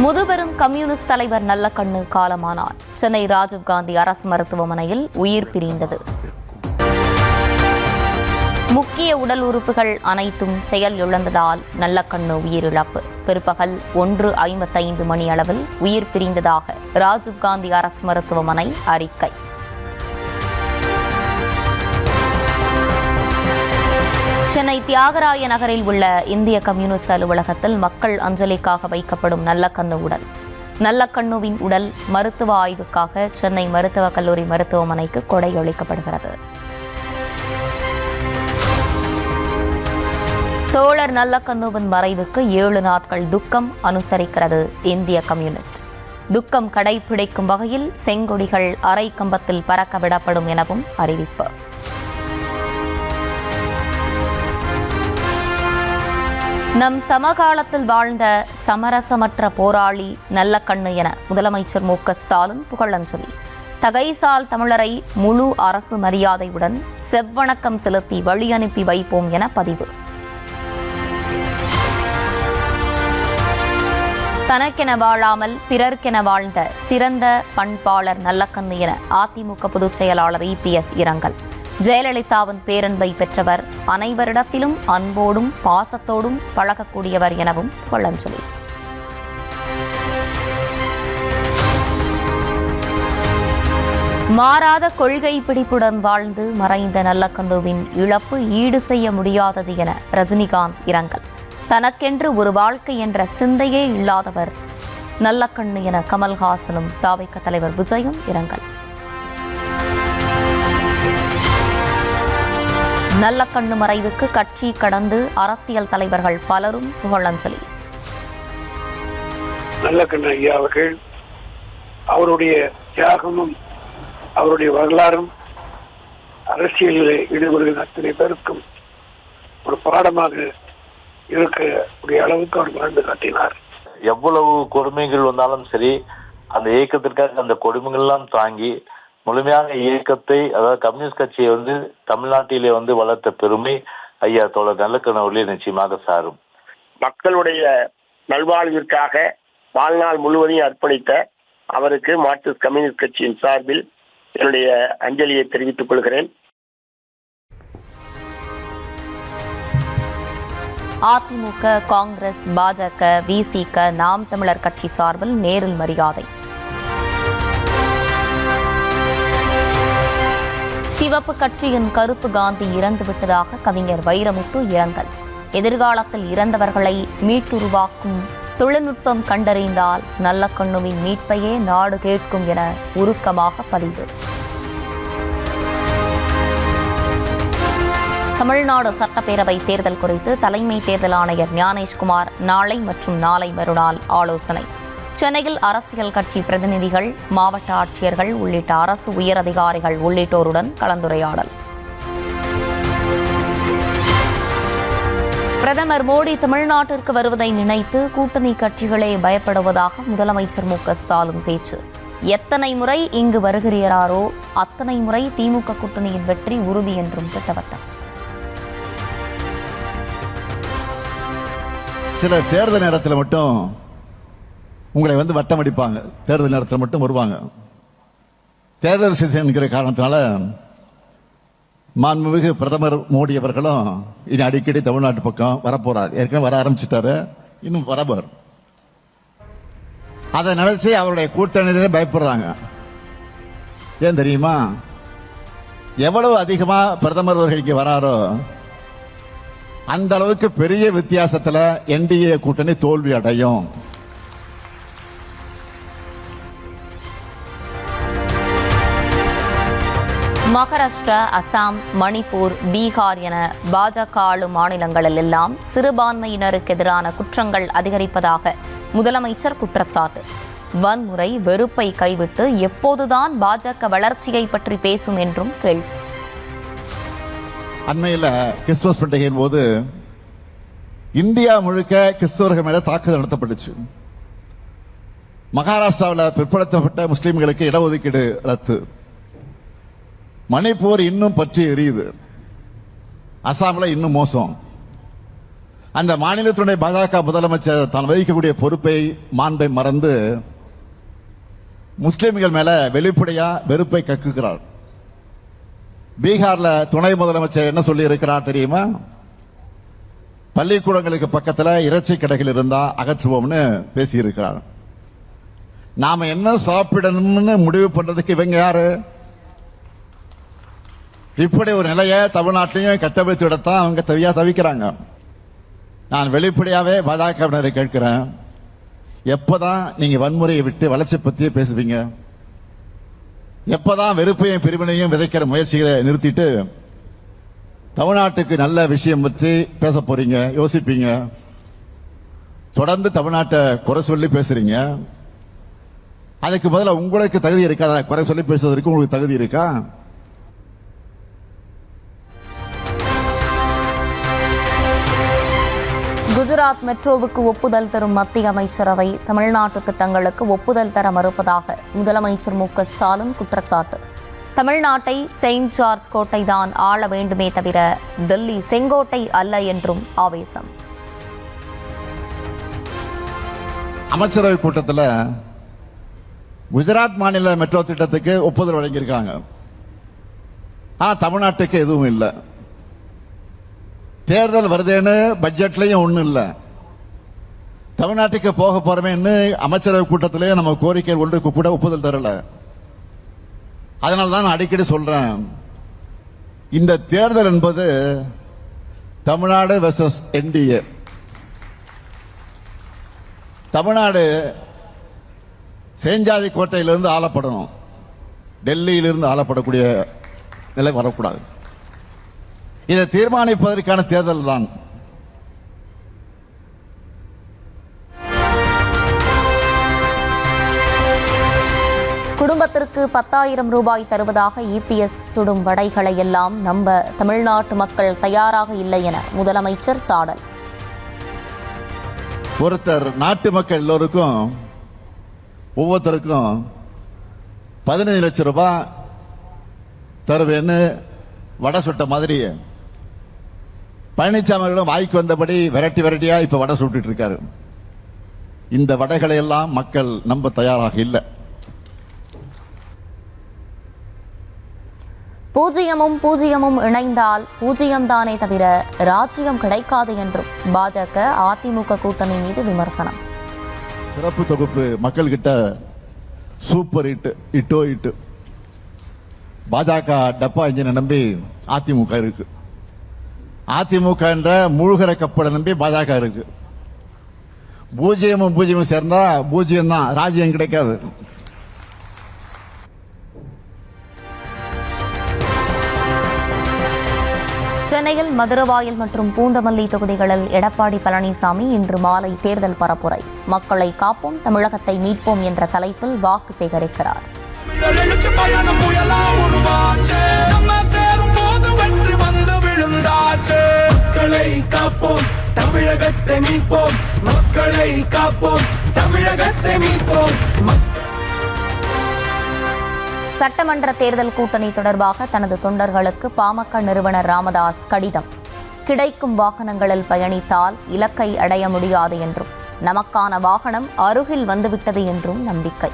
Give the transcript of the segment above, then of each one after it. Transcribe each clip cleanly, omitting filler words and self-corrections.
முதுபெரும் கம்யூனிஸ்ட் தலைவர் நல்லக்கண்ணு காலமானார். சென்னை ராஜீவ்காந்தி அரசு மருத்துவமனையில் உயிர் பிரிந்தது. முக்கிய உடல் உறுப்புகள் அனைத்தும் செயல் இழந்ததால் நல்லக்கண்ணு உயிரிழப்பு. பிற்பகல் 1:55 மணி அளவில் உயிர் பிரிந்ததாக ராஜீவ்காந்தி அரசு மருத்துவமனை அறிக்கை. சென்னை தியாகராய நகரில் உள்ள இந்திய கம்யூனிஸ்ட் அலுவலகத்தில் மக்கள் அஞ்சலிக்காக வைக்கப்படும் நல்லக்கண்ணு உடல். நல்லக்கண்ணுவின் உடல் மருத்துவ ஆய்வுக்காக சென்னை மருத்துவக் கல்லூரி மருத்துவமனைக்கு கொடையளிக்கப்படுகிறது. தோழர் நல்லக்கண்ணுவின் மறைவுக்கு 7 நாட்கள் துக்கம் அனுசரிக்கிறது இந்திய கம்யூனிஸ்ட். துக்கம் கடைபிடிக்கும் வகையில் செங்கொடிகள் அரை கம்பத்தில் பறக்க விடப்படும் எனவும் அறிவிப்பு. நம் சமகாலத்தில் வாழ்ந்த சமரசமற்ற போராளி நல்லக்கண்ணு என முதலமைச்சர் மு.க. ஸ்டாலின் புகழஞ்சலி. தகைசால் தமிழரை முழு அரசு மரியாதையுடன் செவ்வணக்கம் செலுத்தி வழி அனுப்பி வைப்போம் என பதிவு. தனக்கென வாழாமல் பிறர்க்கென வாழ்ந்த சிறந்த பண்பாளர் நல்லக்கண்ணு என அதிமுக பொதுச் செயலாளர் இபிஎஸ் இரங்கல். ஜெயலலிதாவின் பேரன்பை பெற்றவர், அனைவரிடத்திலும் அன்போடும் பாசத்தோடும் பழகக்கூடியவர் எனவும் புகழஞ்சலி. மாறாத கொள்கை பிடிப்புடன் வாழ்ந்து மறைந்த நல்லக்கண்ணுவின் இழப்பு ஈடு செய்ய முடியாதது என ரஜினிகாந்த் இரங்கல். தனக்கென்று ஒரு வாழ்க்கை என்ற சிந்தையே இல்லாதவர் நல்லக்கண்ணு என கமல்ஹாசனும் தாவைக்க தலைவர் விஜயும் இரங்கல். நல்லக்கண்ணு மறைவுக்கு கட்சி கடந்து அரசியல் தலைவர்கள் பலரும் புகழஞ்சலி. நல்லக்கண்ணு ஐயா அவர்கள் அவருடைய தியாகமும் அவருடைய வரலாறும் அரசியலில் ஈடுபடுகிற அத்தனை பேருக்கும் ஒரு பாடமாக இருக்கக்கூடிய அளவுக்கு அவர் வாழ்ந்து காட்டினார். எவ்வளவு கொடுமைகள் வந்தாலும் சரி, அந்த இயக்கத்திற்காக அந்த கொடுமைகள் எல்லாம் தாங்கி முழுமையாக இயக்கத்தை, அதாவது கம்யூனிஸ்ட் கட்சியை தமிழ்நாட்டிலே வளர்த்த பெருமை ஐயா தோழர் நல்லக்கண்ணு அவர்களே நிச்சயமாக சாரும். மக்களுடைய நல்வாழ்விற்காக வாழ்நாள் முழுவதையும் அர்ப்பணித்த அவருக்கு மார்க்சிஸ்ட் கம்யூனிஸ்ட் கட்சியின் சார்பில் என்னுடைய அஞ்சலியை தெரிவித்துக் கொள்கிறேன். அதிமுக, காங்கிரஸ், பாஜக, விசிக, நாம் தமிழர் கட்சி சார்பில் நேரில் மரியாதை. சிவப்பு கட்சியின் கருப்பு காந்தி இறந்துவிட்டதாக கவிஞர் வைரமுத்து இரங்கல். எதிர்காலத்தில் இறந்தவர்களை மீட்டுருவாக்கும் தொழில்நுட்பம் கண்டறிந்தால் நல்லக்கண்ணுவின் மீட்பையே நாடு கேட்கும் என உருக்கமாக பதிவு. தமிழ்நாடு சட்டப்பேரவை தேர்தல் குறித்து தலைமை தேர்தல் ஆணையர் ஞானேஷ்குமார் நாளை மற்றும் நாளை மறுநாள் ஆலோசனை. சென்னையில் அரசியல் கட்சி பிரதிநிதிகள், மாவட்ட ஆட்சியர்கள் உள்ளிட்ட அரசு உயரதிகாரிகள் உள்ளிட்டோருடன் கலந்துரையாடல். பிரதமர் மோடி தமிழ்நாட்டிற்கு வருவதை நினைத்து கூட்டணி கட்சிகளே பயப்படுவதாக முதலமைச்சர் மு.க. ஸ்டாலின் பேச்சு. எத்தனை முறை இங்கு வருகிறாரோ அத்தனை முறை திமுக கூட்டணியின் வெற்றி உறுதி என்றும் திட்டவட்டம். சில தேர்தல் நேரத்தில் மட்டும் உங்களை வட்டம் அடிப்பாங்க. தேர்தல் நேரத்தில் மட்டும் வருவாங்க. தேர்தல் சீசன்கிற காரணத்தினால மாண்புமிகு பிரதமர் மோடி அவர்களும் இனி அடிக்கடி தமிழ்நாட்டு பக்கம் வரப்போறார். ஏற்கனவே வர ஆரம்பிச்சுட்டாரு, இன்னும் வரப்போர். அதை நினைச்சு அவருடைய கூட்டணியிலே பயப்படுறாங்க. ஏன் தெரியுமா? எவ்வளவு அதிகமா பிரதமர் அவர்களுக்கு வராரோ அந்த அளவுக்கு பெரிய வித்தியாசத்தில் என்டிஏ கூட்டணி தோல்வி அடையும். மகாராஷ்டிரா, அசாம், மணிப்பூர், பீகார் என பாஜக ஆளும் மாநிலங்களில் எல்லாம் சிறுபான்மையினருக்கு எதிரான குற்றங்கள் அதிகரிப்பதாக முதலமைச்சர் குற்றச்சாட்டு. வன்முறை, வெறுப்பை கைவிட்டு எப்போதுதான் பாஜக வளர்ச்சியை பற்றி பேசும் என்றும் கேள்வி. அண்மையில் கிறிஸ்துமஸ் பண்டிகையின் போது இந்தியா முழுக்க கிறிஸ்தவர்கள் மேல தாக்குதல் நடத்தப்பட்டுச்சு. மகாராஷ்டிராவில் பிற்படுத்தப்பட்ட முஸ்லிம்களுக்கு இடஒதுக்கீடு ரத்து. மணிப்பூர் இன்னும் பற்றி எரியுது. அசாமில் இன்னும் மோசம். அந்த மாநிலத்தினுடைய பாஜக முதலமைச்சர் தான் வகிக்கக்கூடிய பொறுப்பை மாண்பை மறந்து முஸ்லிம்கள் மேல வெளிப்படையா வெறுப்பை கக்குகிறார். பீகார்ல துணை முதலமைச்சர் என்ன சொல்லி இருக்கிறார் தெரியுமா? பள்ளிக்கூடங்களுக்கு பக்கத்துல இறைச்சி கடைகள் இருந்தா அகற்றுவோம்னு பேசி இருக்கிறார். நாம என்ன சாப்பிடணும்னு முடிவு பண்றதுக்கு இவங்க யாரு? இப்படி ஒரு நிலையை தமிழ்நாட்டிலையும் கட்டமைத்து விடத்தான் அவங்க தவிக்கிறாங்க. நான் வெளிப்படையாவே பாஜகவினரை கேட்கிறேன், எப்பதான் நீங்க வன்முறையை விட்டு வளர்ச்சி பத்தியே பேசுவீங்க? எப்பதான் வெறுப்பையும் பிரிவினையும் விதைக்கிற முயற்சிகளை நிறுத்திட்டு தமிழ்நாட்டுக்கு நல்ல விஷயம் பற்றி பேச போறீங்க, யோசிப்பீங்க? தொடர்ந்து தமிழ்நாட்டை குறை சொல்லி பேசுறீங்க. அதுக்கு பதிலா உங்களுக்கு தகுதி இருக்கா? குறை சொல்லி பேசுவதற்கு உங்களுக்கு தகுதி இருக்கா? குஜராத் மெட்ரோவுக்கு ஒப்புதல் தரும் மத்திய அமைச்சரவை தமிழ்நாட்டு திட்டங்களுக்கு ஒப்புதல் தர மறுப்பதாக முதலமைச்சர் மு.க. ஸ்டாலின் குற்றச்சாட்டு. தமிழ்நாட்டை செயின்ட் ஜார்ஜ் கோட்டை தான் ஆள வேண்டுமே தவிர டெல்லி செங்கோட்டை அல்ல என்றும் ஆவேசம். அமைச்சரவை கூட்டத்தில் குஜராத் மாநில மெட்ரோ திட்டத்துக்கு ஒப்புதல் வழங்கியிருக்காங்க. ஆனா தமிழ்நாட்டுக்கு எதுவும் இல்லை. தேர்தல் வருதேன்னு பட்ஜெட்லயும் ஒண்ணும் இல்லை. தமிழ்நாட்டுக்கு போக போறமேன்னு அமைச்சரவை கூட்டத்திலே நம்ம கோரிக்கை ஒன்றுக்கு கூட ஒப்புதல் தரல. அதனால்தான் நான் அடிக்கடி சொல்றேன், இந்த தேர்தல் என்பது தமிழ்நாடு வெர்சஸ் என்டிஏ. தமிழ்நாடு சேஞ்சாதி கோட்டையிலிருந்து ஆளப்படணும், டெல்லியிலிருந்து ஆளப்படக்கூடிய நிலை வரக்கூடாது. இதை தீர்மானிப்பதற்கான தேர்தல் தான். குடும்பத்திற்கு 10,000 ரூபாய் தருவதாக இபிஎஸ் சுடும் வடைகளை எல்லாம் நம்ப தமிழ்நாட்டு மக்கள் தயாராக இல்லை என முதலமைச்சர் சாடல். ஒருத்தர் நாட்டு மக்கள் எல்லோருக்கும் ஒவ்வொருத்தருக்கும் 15 லட்சம் ரூபாய் தருவேன்னு வடை சுட்ட மாதிரி பழனிசாமி அவர்களும் வாய்க்கு வந்தபடி வெரைட்டியா இப்ப வடை சுட்டு இருக்காரு. இந்த வடைகளை எல்லாம் மக்கள் நம்ப தயாராக இல்லை. பூஜ்ஜியமும் இணைந்தால் பூஜ்ஜியம்தானே தவிர ராஜ்யம் கிடைக்காது என்றும் பாஜக அதிமுக கூட்டணி மீது விமர்சனம். சிறப்பு தொகுப்பு மக்கள் கிட்ட சூப்பர் ஹிட் பாஜக டப்பா இன்ஜினை நம்பி அதிமுக இருக்கு. அதிமுக என்ற மூழ்கிற கப்பலை நம்பி பாஜக இருக்கு. பூஜ்ஜியமும் சேர்ந்தா பூஜ்ஜியம் தான், ராஜ்யம் கிடைக்காது. சென்னையில் மதுரவாயல் மற்றும் பூந்தமல்லி தொகுதிகளில் எடப்பாடி பழனிசாமி இன்று மாலை தேர்தல் பரப்புரை. மக்களை காப்போம், தமிழகத்தை மீட்போம் என்ற தலைப்பில் வாக்கு சேகரிக்கிறார். மக்களை காப்போம், தமிழகத்தை மீட்போம், மக்களை காப்போம், தமிழகத்தை மீட்போம். சட்டமன்ற தேர்தல் கூட்டணி தொடர்பாக தனது தொண்டர்களுக்கு பாமக நிறுவனர் ராமதாஸ் கடிதம். கிடைக்கும் வாகனங்களில் பயணித்தால் இலக்கை அடைய முடியாது என்றும், நமக்கான வாகனம் அருகில் வந்துவிட்டது என்றும் நம்பிக்கை.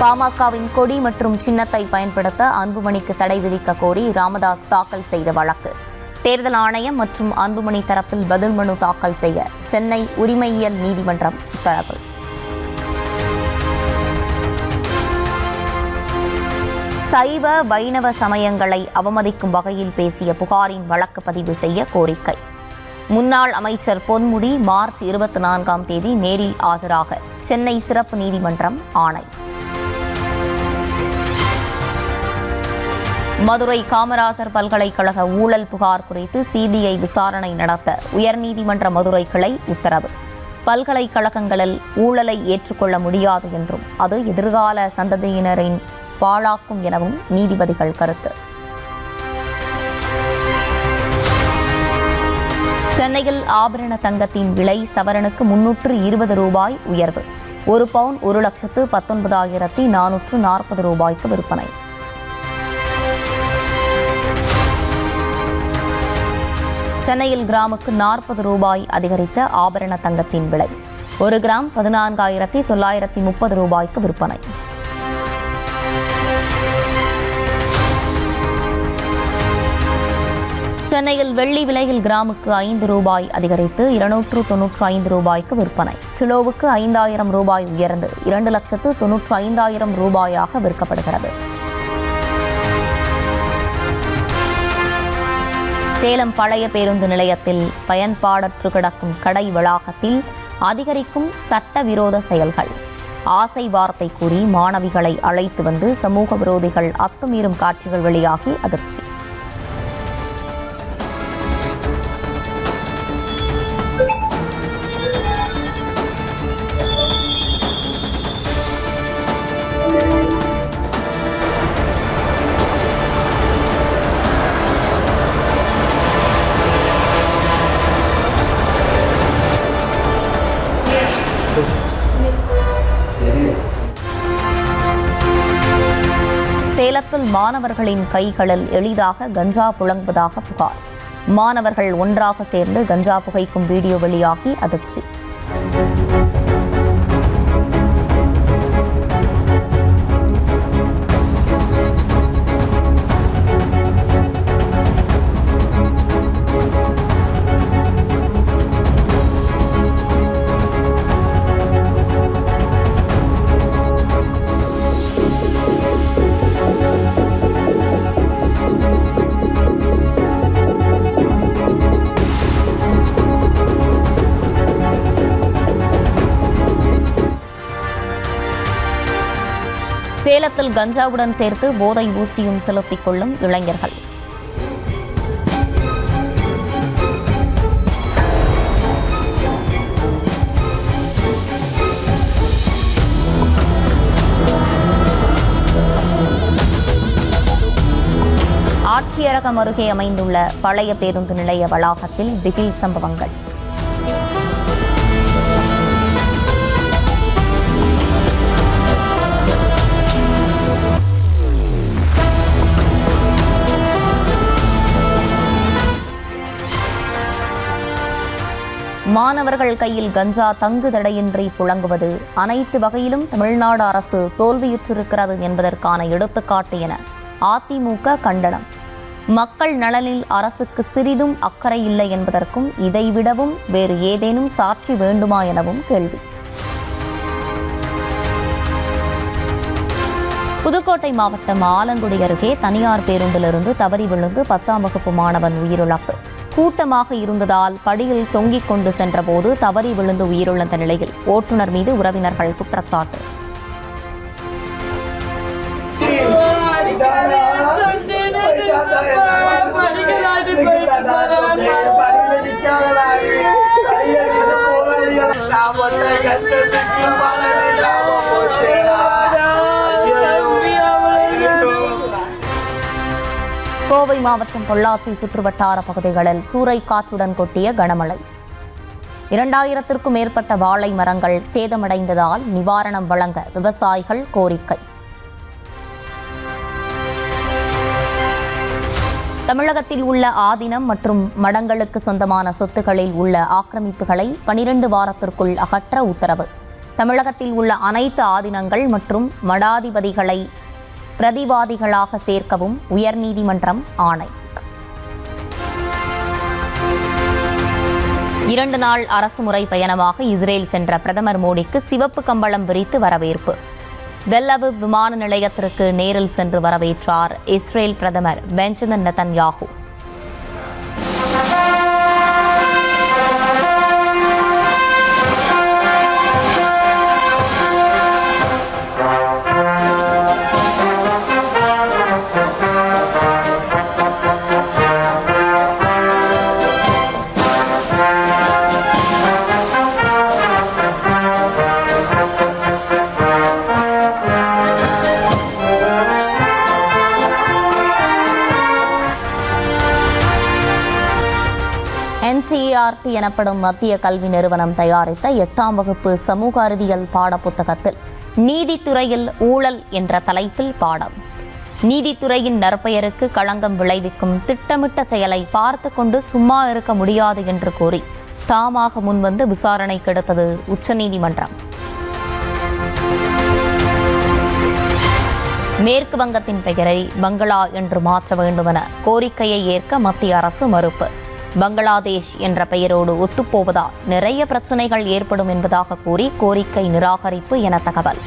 பாமகவின் கொடி மற்றும் சின்னத்தை பயன்படுத்த அன்புமணிக்கு தடை விதிக்க கோரி ராமதாஸ் தாக்கல் செய்த வழக்கு. தேர்தல் ஆணையம் மற்றும் அன்புமணி தரப்பில் பதில் மனு தாக்கல் செய்ய சென்னை உரிமையியல் நீதிமன்றம் உத்தரவு. சைவ வைணவ சமயங்களை அவமதிக்கும் வகையில் பேசிய புகாரின் வழக்கு பதிவு செய்ய கோரிக்கை. முன்னாள் அமைச்சர் பொன்முடி மார்ச் 24ஆம் தேதி நேரில் ஆஜராக சென்னை சிறப்பு நீதிமன்றம் ஆணை. மதுரை காமராசர் பல்கலைக்கழக ஊழல் புகார் குறித்து சிபிஐ விசாரணை நடத்த உயர்நீதிமன்ற மதுரை கிளை உத்தரவு. பல்கலைக்கழகங்களில் ஊழலை ஏற்றுக்கொள்ள முடியாது என்றும் அது எதிர்கால சந்ததியினரின் பாழாக்கும் எனவும் நீதிபதிகள் கருத்து. சென்னையில் ஆபரண தங்கத்தின் விலை சவரனுக்கு 320 ரூபாய் உயர்வு. 1 பவுன் 1,19,440 ரூபாய்க்கு விற்பனை. சென்னையில் கிராமுக்கு 40 ரூபாய் அதிகரித்த ஆபரண தங்கத்தின் விலை 1 கிராம் 14,930 ரூபாய்க்கு விற்பனை. சென்னையில் வெள்ளி விலையில் கிராமுக்கு 5 ரூபாய் அதிகரித்து 295 ரூபாய்க்கு விற்பனை. கிலோவுக்கு 5,000 ரூபாய் உயர்ந்து 2,95,000 ரூபாயாக விற்கப்படுகிறது. சேலம் பழைய பேருந்து நிலையத்தில் பயன்பாடற்று கிடக்கும் கடை வளாகத்தில் அதிகரிக்கும் சட்டவிரோத செயல்கள். ஆசை வார்த்தை கூறி மாணவிகளை அழைத்து வந்து சமூக விரோதிகள் அத்துமீறும் காட்சிகள் வெளியாகி அதிர்ச்சி. சேலத்தில் மாணவர்களின் கைகளில் எளிதாக கஞ்சா புழங்குவதாக புகார். மாணவர்கள் ஒன்றாக சேர்ந்து கஞ்சா புகைக்கும் வீடியோ வெளியாகி அதிர்ச்சி. சேலத்தில் கஞ்சாவுடன் சேர்த்து போதை ஊசியும் செலுத்திக் கொள்ளும் இளைஞர்கள். ஆட்சியரகம் அருகே அமைந்துள்ள பழைய பேருந்து நிலைய வளாகத்தில் திகில் சம்பவங்கள். மாணவர்கள் கையில் கஞ்சா தங்கு தடையின்றி புழங்குவது அனைத்து வகையிலும் தமிழ்நாடு அரசு தோல்வியுற்றிருக்கிறது என்பதற்கான எடுத்துக்காட்டு என அதிமுக கண்டனம். மக்கள் நலனில் அரசுக்கு சிறிதும் அக்கறை இல்லை என்பதற்கும் இதைவிடவும் வேறு ஏதேனும் சாட்சி வேண்டுமா எனவும் கேள்வி. புதுக்கோட்டை மாவட்டம் ஆலங்குடி அருகே தனியார் பேருந்திலிருந்து தவறி விழுந்து 10ஆம் வகுப்பு மாணவன் உயிரிழப்பு. கூட்டமாக இருந்ததால் படியில் தொங்கிக் கொண்டு சென்றபோது தவறி விழுந்து உயிரிழந்த நிலையில் ஓட்டுநர் மீது உறவினர்கள் குற்றச்சாட்டு. கோவை மாவட்டம் பொள்ளாச்சி சுற்றுவட்டார பகுதிகளில் சூறை காற்றுடன் கொட்டிய கனமழை. 2000த்திற்கும் மேற்பட்ட வாழை மரங்கள் சேதமடைந்ததால் நிவாரணம் வழங்க விவசாயிகள் கோரிக்கை. தமிழகத்தில் உள்ள ஆதீனம் மற்றும் மடங்களுக்கு சொந்தமான சொத்துக்களில் உள்ள ஆக்கிரமிப்புகளை 12 வாரத்திற்குள் அகற்ற உத்தரவு. தமிழகத்தில் உள்ள அனைத்து ஆதீனங்கள் மற்றும் மடாதிபதிகளை பிரதிவாதிகளாக சேர்க்கவும் உயர்நீதிமன்றம் ஆணை. 2 நாள் அரசுமுறை பயணமாக இஸ்ரேல் சென்ற பிரதமர் மோடிக்கு சிவப்பு கம்பளம் விரித்து வரவேற்பு. தெல் அவிவ் விமான நிலையத்திற்கு நேரில் சென்று வரவேற்றார் இஸ்ரேல் பிரதமர் பெஞ்சமின் நெதன்யாகு. NCERT எனப்படும் மத்திய கல்வி நிறுவனம் தயாரித்த 8ஆம் வகுப்பு சமூக அறிவியல் பாடப்புத்தகத்தில் நீதித்துறையில் ஊழல் என்ற தலைப்பில் பாடம். நீதித்துறையின் நற்பெயருக்கு களங்கம் விளைவிக்கும் திட்டமிட்ட செயலை பார்த்து கொண்டு சும்மா இருக்க முடியாது என்று கூறி தாமாக முன்வந்து விசாரணைக்கு எடுத்தது உச்சநீதிமன்றம். மேற்கு வங்கத்தின் பெயரை பங்களா என்று மாற்ற வேண்டுமென கோரிக்கையை ஏற்க மத்திய அரசு மறுப்பு. பங்களாதேஷ் என்ற பெயரோடு ஒத்துப்போவதால் நிறைய பிரச்சனைகள் ஏற்படும் என்பதாக கூறி கோரிக்கை நிராகரிப்பு என தகவல்.